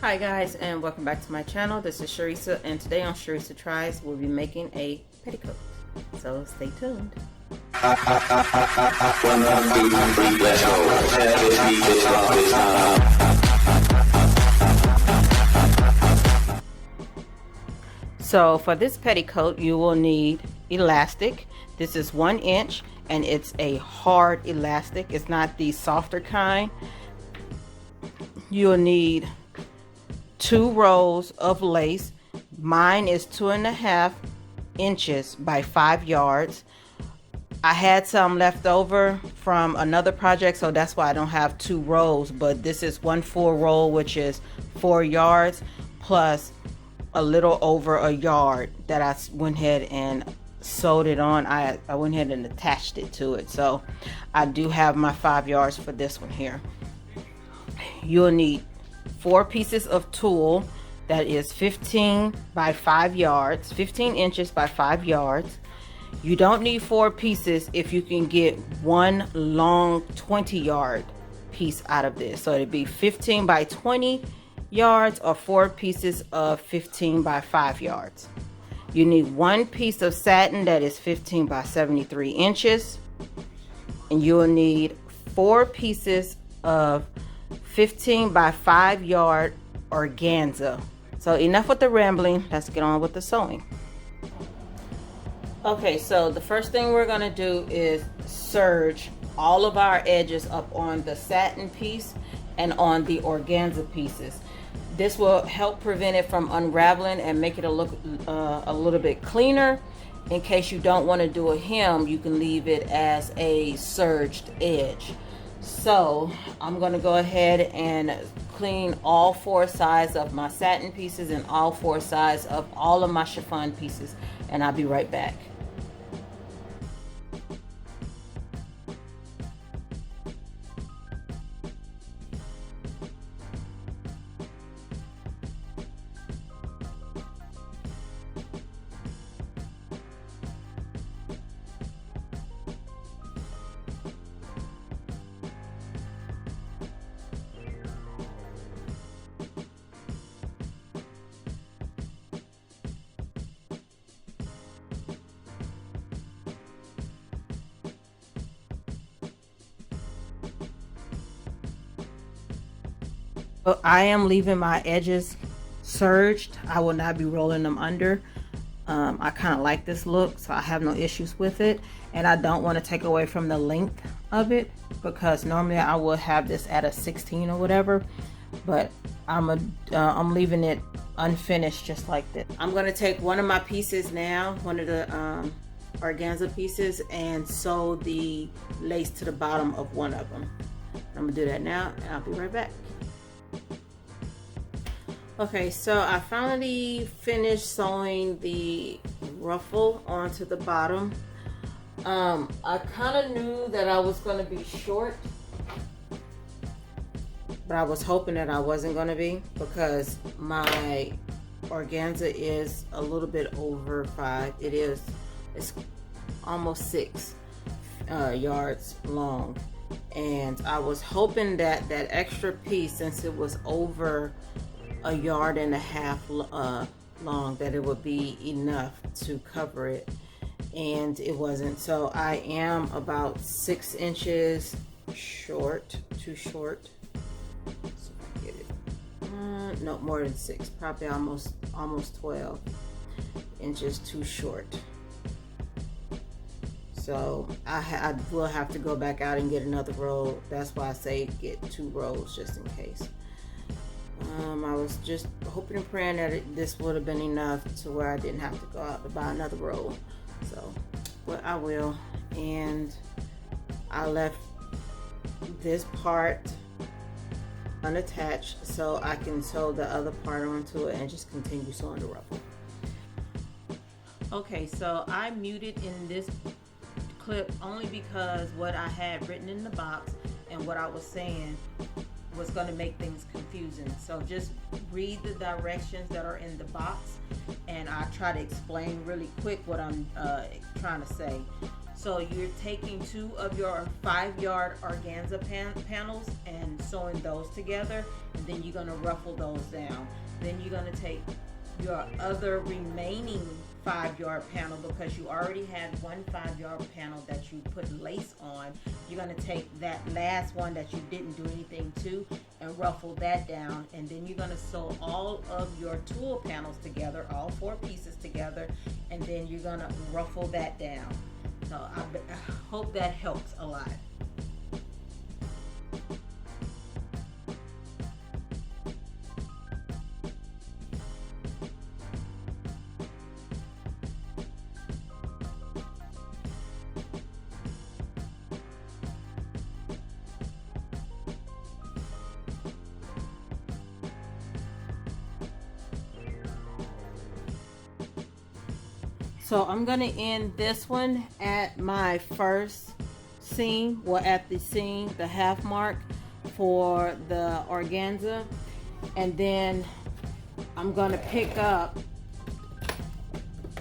Hi guys, and welcome back to my channel. This is Sharisa, and today on Sharisa Tries we'll be making a petticoat, so stay tuned. So for this petticoat you will need elastic. This is 1 inch and it's a hard elastic. It's not the softer kind. You'll need 2 rows of lace. Mine is 2.5 inches by 5 yards. I had some left over from another project, so that's why I don't have 2 rows, but this is 1 full roll, which is 4 yards plus a little over a yard that I went ahead and sewed it on. I went ahead and attached it to it, so I do have my 5 yards for this one here. You'll need 4 pieces of tulle that is 15 by 5 yards, 15 inches by 5 yards. You don't need 4 pieces if you can get one long 20-yard piece out of this. So it'd be 15 by 20 yards or 4 pieces of 15 by 5 yards. You need 1 piece of satin that is 15 by 73 inches. And you'll need 4 pieces of 15 by 5 yard organza. So enough with the rambling, let's get on with the sewing. Okay, so the first thing we're going to do is serge all of our edges up on the satin piece and on the organza pieces. This will help prevent it from unraveling and make it look a little bit cleaner. In case you don't want to do a hem, you can leave it as a serged edge. So I'm going to go ahead and clean all 4 sides of my satin pieces and all 4 sides of all of my chiffon pieces, and I'll be right back. I am leaving my edges serged. I will not be rolling them under. I kind of like this look, so I have no issues with it, and I don't want to take away from the length of it, because normally I would have this at a 16 or whatever, but I'm leaving it unfinished just like this. I'm going to take one of my pieces now, one of the organza pieces, and sew the lace to the bottom of one of them. I'm gonna do that now, and I'll be right back. Okay, so I finally finished sewing the ruffle onto the bottom. I kind of knew that I was going to be short, but I was hoping that I wasn't going to be, because my organza is a little bit over 5. It's almost 6 yards long, and I was hoping that that extra piece, since it was over 1.5 yards long, that it would be enough to cover it, and it wasn't. So I am about 6 inches short, too short. So if I get it, no, more than 6, probably almost 12 inches too short. So I will have to go back out and get another roll. That's why I say get 2 rolls just in case. I was just hoping and praying that this would have been enough to where I didn't have to go out to buy another roll. So, but I will. And I left this part unattached so I can sew the other part onto it and just continue sewing the ruffle. Okay, so I muted in this clip only because what I had written in the box and what I was saying was going to make things confusing. So just read the directions that are in the box, and I'll try to explain really quick what I'm trying to say. So you're taking 2 of your 5-yard organza panels and sewing those together, and then you're going to ruffle those down. Then you're going to take your other remaining 5-yard panel, because you already had one 5-yard panel that you put lace on. You're going to take that last one that you didn't do anything to and ruffle that down, and then you're going to sew all of your tulle panels together, all 4 pieces together, and then you're going to ruffle that down. So I hope that helps a lot. So I'm going to end this one at my first seam, well, at the seam, the half mark for the organza, and then I'm going to pick up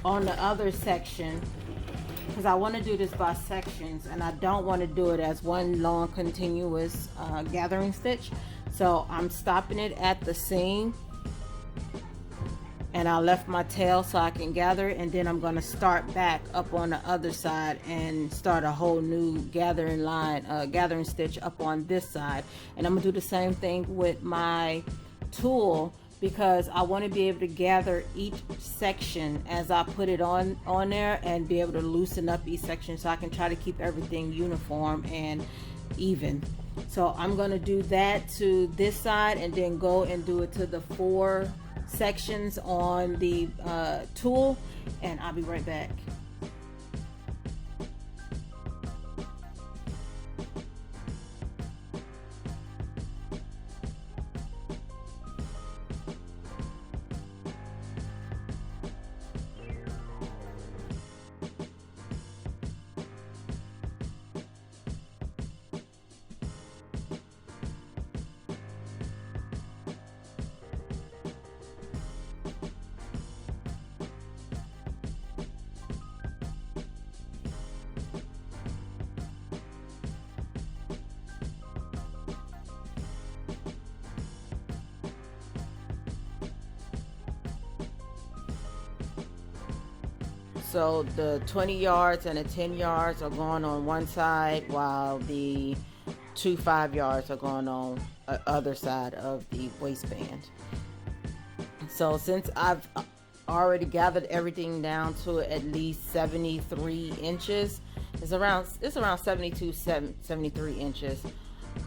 on the other section, because I want to do this by sections and I don't want to do it as one long continuous gathering stitch. So I'm stopping it at the seam, and I left my tail so I can gather it, and then I'm going to start back up on the other side and start a whole new gathering line, gathering stitch up on this side. And I'm going to do the same thing with my tulle, because I want to be able to gather each section as I put it on there, and be able to loosen up each section so I can try to keep everything uniform and even. So I'm going to do that to this side, and then go and do it to the 4 sections on the tulle, and I'll be right back. So the 20 yards and the 10 yards are going on one side, while the 2 5-yards are going on the other side of the waistband. So since I've already gathered everything down to at least 73 inches, it's around 72, 73 inches.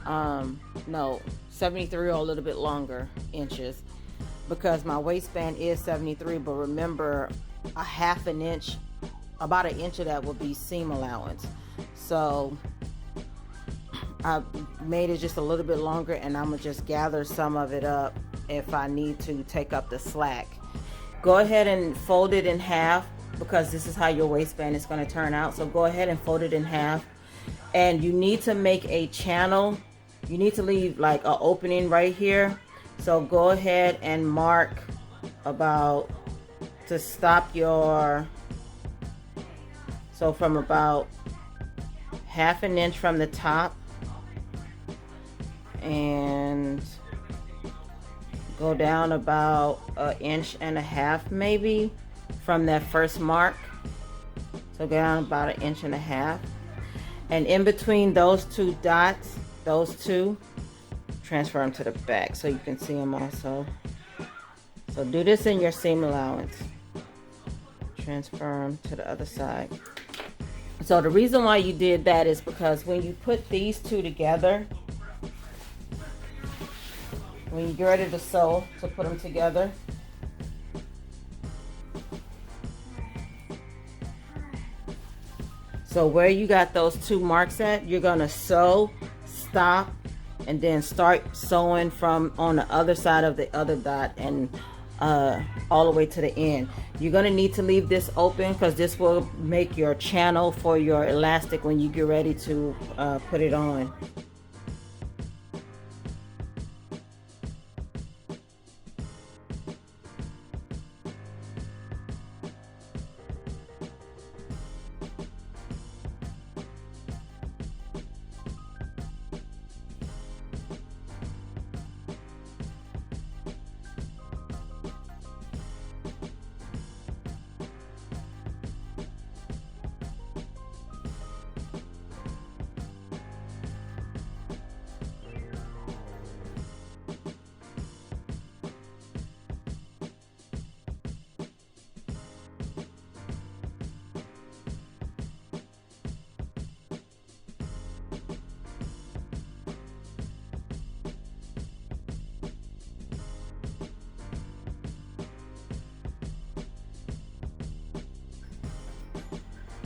No, 73 or a little bit longer inches, because my waistband is 73, but remember, a half an inch, about an inch of that will be seam allowance. So I made it just a little bit longer, and I'm gonna just gather some of it up if I need to take up the slack. Go ahead and fold it in half, because this is how your waistband is going to turn out. So go ahead and fold it in half, and you need to make a channel. You need to leave like an opening right here. So go ahead and mark about to stop your, so from about half an inch from the top, and go down about 1.5 inches maybe from that first mark. So go down about 1.5 inches, and in between those 2 dots, those 2, transfer them to the back so you can see them also. So do this in your seam allowance. Transfer them to the other side. So the reason why you did that is because when you put these 2 together, when you get ready to sew, to put them together, so where you got those 2 marks at, you're gonna sew, stop, and then start sewing from on the other side of the other dot, and all the way to the end. You're gonna need to leave this open, because this will make your channel for your elastic when you get ready to put it on.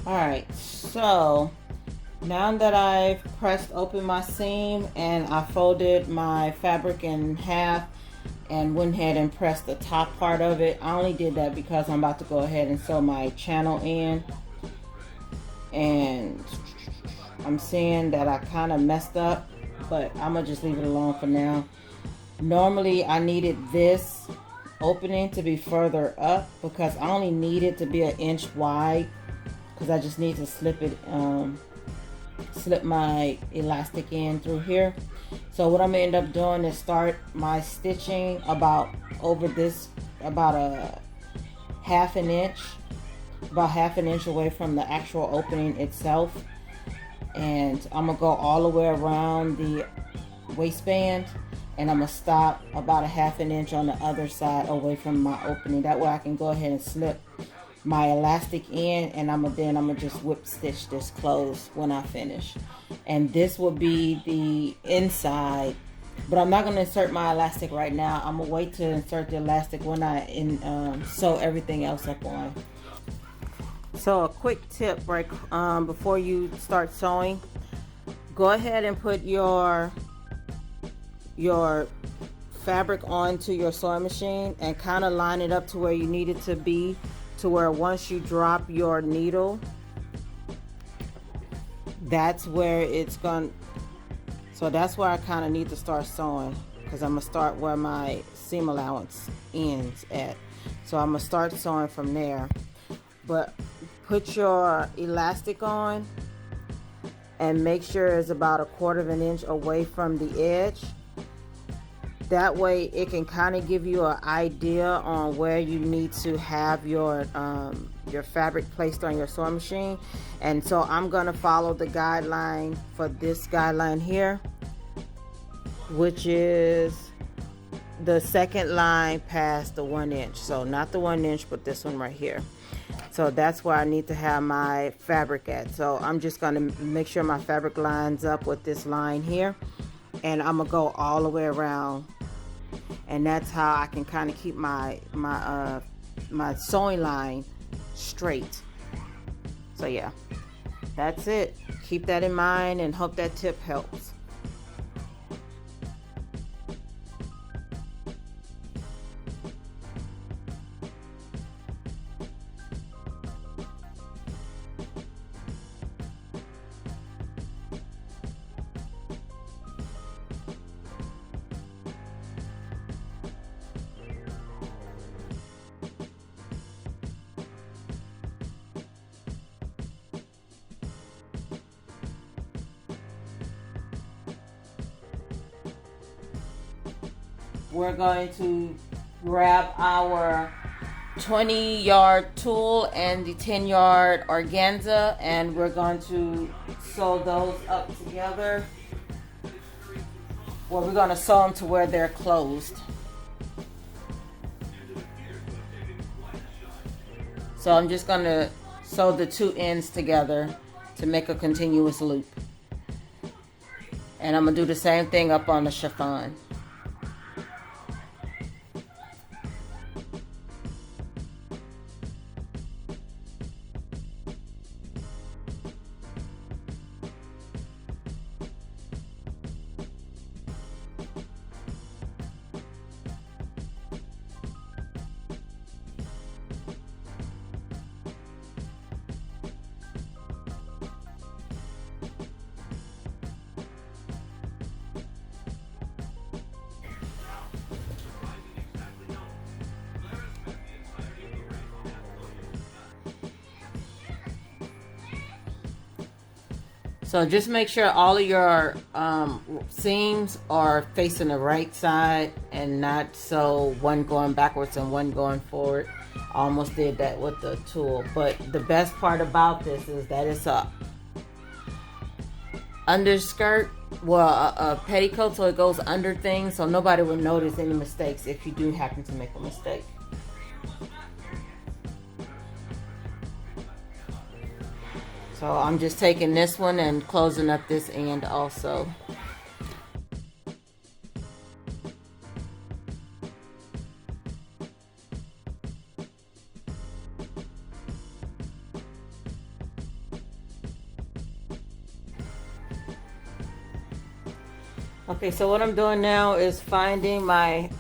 Alright, so now that I've pressed open my seam and I folded my fabric in half and went ahead and pressed the top part of it, I only did that because I'm about to go ahead and sew my channel in, and I'm seeing that I kind of messed up, but I'm gonna just leave it alone for now. Normally I needed this opening to be further up because I only need it to be an inch wide, because I just need to slip my elastic in through here. So what I'm gonna end up doing is start my stitching about a half an inch away from the actual opening itself, and I'm gonna go all the way around the waistband, and I'm gonna stop about a half an inch on the other side away from my opening. That way I can go ahead and slip my elastic in, and I'm gonna just whip stitch this closed when I finish. And this will be the inside, but I'm not gonna insert my elastic right now. I'm gonna wait to insert the elastic when I sew everything else up on. So a quick tip right before you start sewing, go ahead and put your fabric onto your sewing machine and kind of line it up to where you need it to be, to where once you drop your needle, that's where it's going. So that's where I kind of need to start sewing, because I'm gonna start where my seam allowance ends at. So I'm gonna start sewing from there. But put your elastic on and make sure it's about 1/4 of an inch away from the edge. That way it can kind of give you an idea on where you need to have your fabric placed on your sewing machine. And so I'm going to follow the guideline for this guideline here, which is the second line past the 1 inch. So not the 1 inch, but this one right here. So that's where I need to have my fabric at. So I'm just going to make sure my fabric lines up with this line here, and I'm gonna go all the way around, and that's how I can kind of keep my sewing line straight. So yeah, that's it. Keep that in mind and hope that tip helps. We're going to grab our 20-yard tulle and the 10-yard organza, and we're going to sew those up together. Well, we're going to sew them to where they're closed. So I'm just going to sew the two ends together to make a continuous loop. And I'm going to do the same thing up on the chiffon. So just make sure all of your seams are facing the right side and not so one going backwards and one going forward. I almost did that with the tulle, but the best part about this is that it's a underskirt, well, a petticoat, so it goes under things, so nobody will notice any mistakes if you do happen to make a mistake. So I'm just taking this one and closing up this end also. Okay, so what I'm doing now is finding my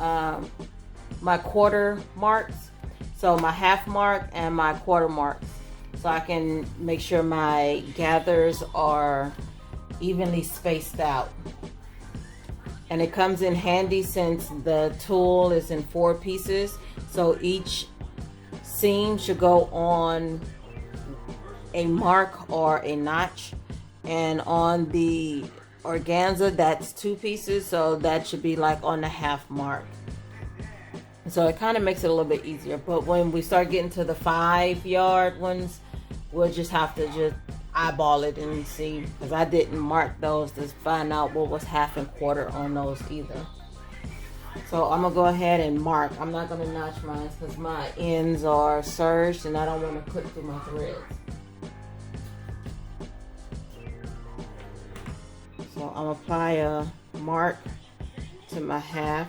my quarter marks, so my half mark and my quarter marks, so I can make sure my gathers are evenly spaced out. And it comes in handy since the tulle is in 4 pieces, so each seam should go on a mark or a notch, and on the organza that's 2 pieces, so that should be like on the half mark. So it kind of makes it a little bit easier. But when we start getting to the 5-yard ones, we'll just have to just eyeball it and see, because I didn't mark those to find out what was half and quarter on those either. So I'm gonna go ahead and mark. I'm not gonna notch mine because my ends are serged and I don't want to clip through my threads. So I'm gonna apply a mark to my half.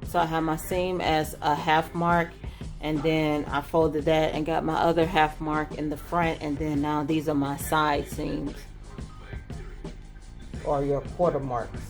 So I have my seam as a half mark, and then I folded that and got my other half mark in the front, and then now these are my side seams, or your quarter marks.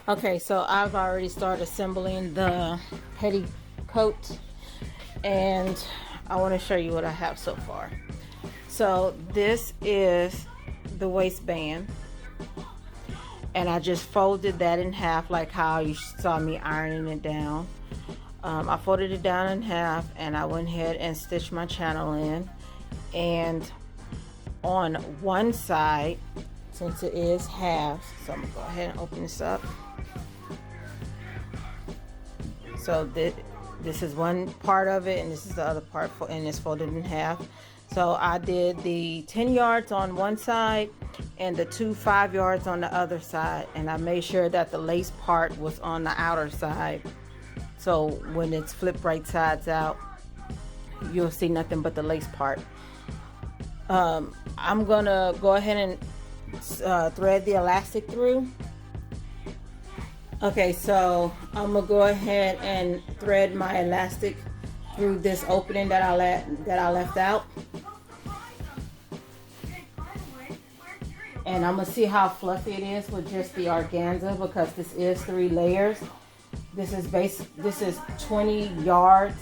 Okay, so I've already started assembling the petticoat, and I want to show you what I have so far. So this is the waistband, and I just folded that in half like how you saw me ironing it down. I folded it down in half, and I went ahead and stitched my channel in, and on one side, since it is half, so I'm gonna go ahead and open this up. So this is one part of it, and this is the other part, and it's folded in half. So I did the 10 yards on one side and the 2 5 yards on the other side, and I made sure that the lace part was on the outer side, so when it's flipped right sides out, you'll see nothing but the lace part. I'm gonna go ahead and thread the elastic through. Okay, so I'm gonna go ahead and thread my elastic through this opening that I left out, and I'm gonna see how fluffy it is with just the organza, because this is 3 layers. This is 20 yards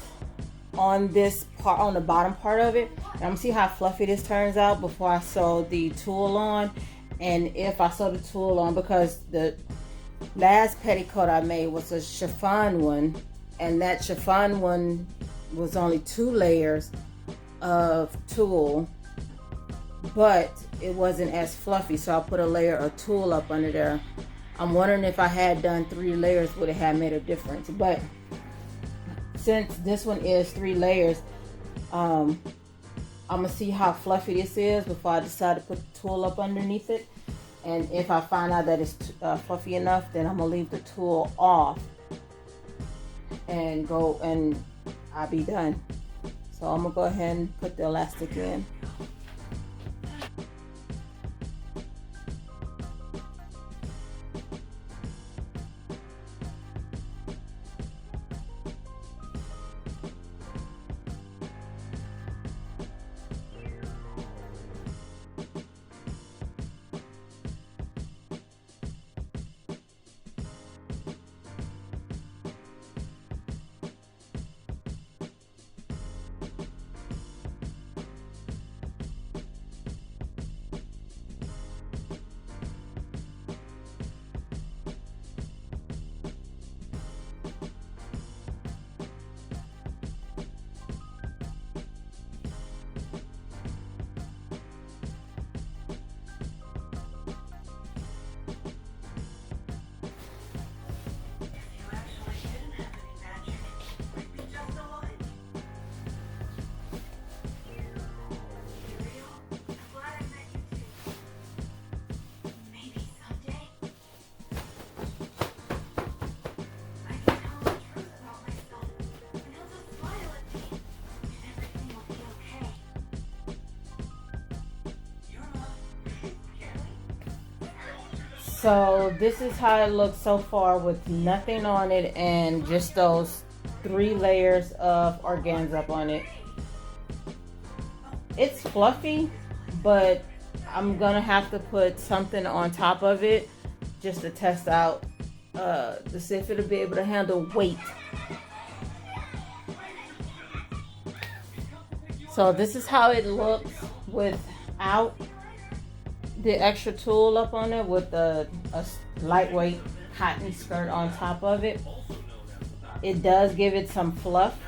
on this part, on the bottom part of it. And I'm gonna see how fluffy this turns out before I sew the tulle on, and if I sew the tulle on, because the last petticoat I made was a chiffon one, and that chiffon one was only 2 layers of tulle, but it wasn't as fluffy, so I put a layer of tulle up under there. I'm wondering if I had done 3 layers, would it have made a difference? But since this one is 3 layers, I'm gonna see how fluffy this is before I decide to put the tulle up underneath it. And if I find out that it's fluffy enough, then I'm gonna leave the tulle off and go, and I'll be done. So I'm gonna go ahead and put the elastic in. So this is how it looks so far with nothing on it and just those 3 layers of organza up on it. It's fluffy, but I'm gonna have to put something on top of it just to test out to see if it'll be able to handle weight. So this is how it looks without the extra tulle up on it, with a lightweight cotton skirt on top of it. It does give it some fluff,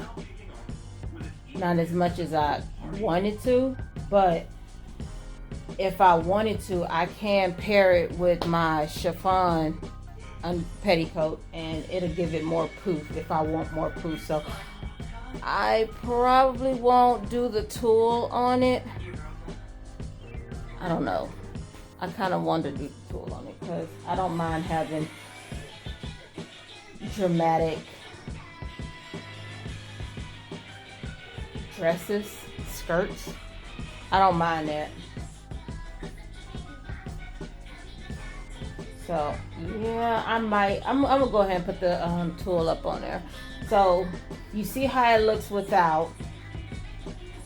not as much as I wanted to, but if I wanted to, I can pair it with my chiffon petticoat and it'll give it more poof if I want more poof. So I probably won't do the tulle on it. I don't know. I kind of want to do the tulle on it because I don't mind having dramatic dresses, skirts. I don't mind that. So yeah, I'm gonna go ahead and put the tulle up on there. So you see how it looks without.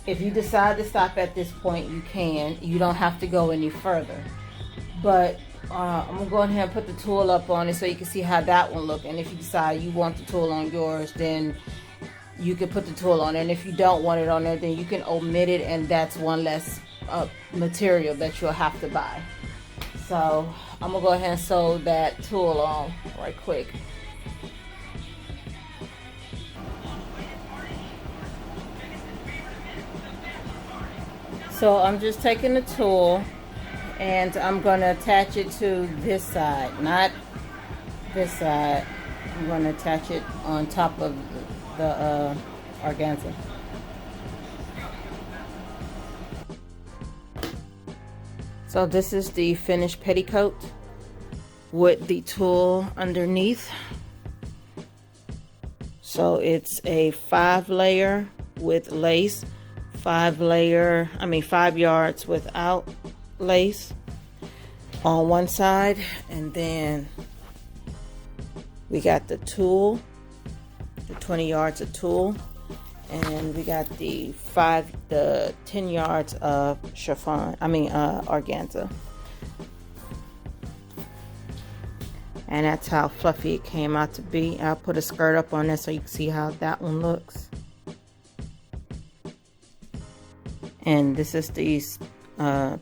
If you decide to stop at this point, you can. You don't have to go any further. But I'm gonna go ahead and put the tulle up on it so you can see how that one look. And if you decide you want the tulle on yours, then you can put the tulle on it. And if you don't want it on there, then you can omit it, and that's one less material that you'll have to buy. So I'm gonna go ahead and sew that tulle on right quick. So I'm just taking the tulle and I'm gonna attach it to this side, not this side. I'm gonna attach it on top of the organza. So this is the finished petticoat with the tulle underneath. So it's a 5-layer with lace, 5 yards without lace on one side, and then we got the tulle, the 20 yards of tulle, and we got the 10 yards of chiffon, organza. And that's how fluffy it came out to be. I'll put a skirt up on there so you can see how that one looks. And this is the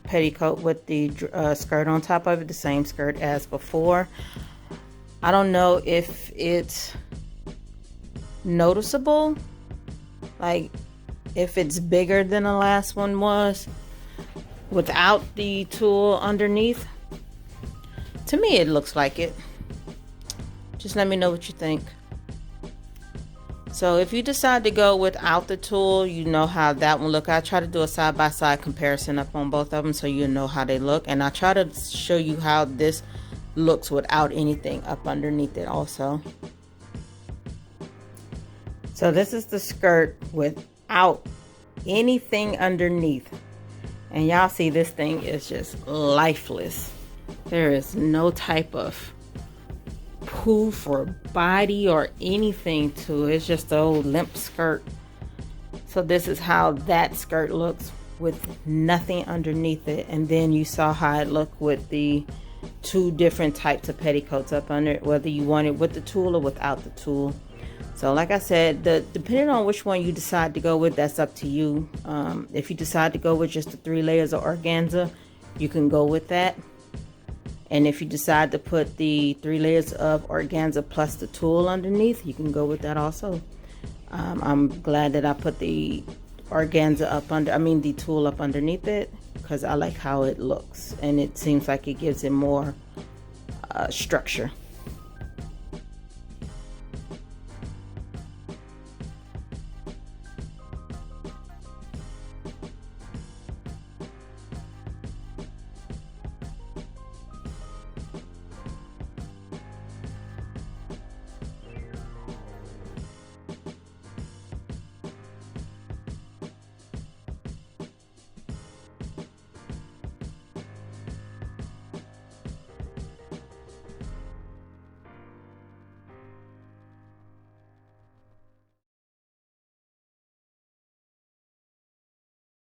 petticoat with the skirt on top of it, the same skirt as before. I don't know if it's noticeable, like if it's bigger than the last one was without the tulle underneath. To me it looks like it. Just let me know what you think. So if you decide to go without the tulle, you know how that one look. I try to do a side-by-side comparison up on both of them so you know how they look, and I try to show you how this looks without anything up underneath it also. So this is the skirt without anything underneath, and y'all see this thing is just lifeless. There is no type of poof or body or anything to it. It's just an old limp skirt. So this is how that skirt looks with nothing underneath it. And then you saw how it looked with the 2 different types of petticoats up under it, whether you want it with the tulle or without the tulle. So like I said, depending on which one you decide to go with, that's up to you. If you decide to go with just the 3 layers of organza, you can go with that. And if you decide to put the 3 layers of organza plus the tulle underneath, you can go with that also. I'm glad that I put the organza up the tulle up underneath it, because I like how it looks, and it seems like it gives it more structure.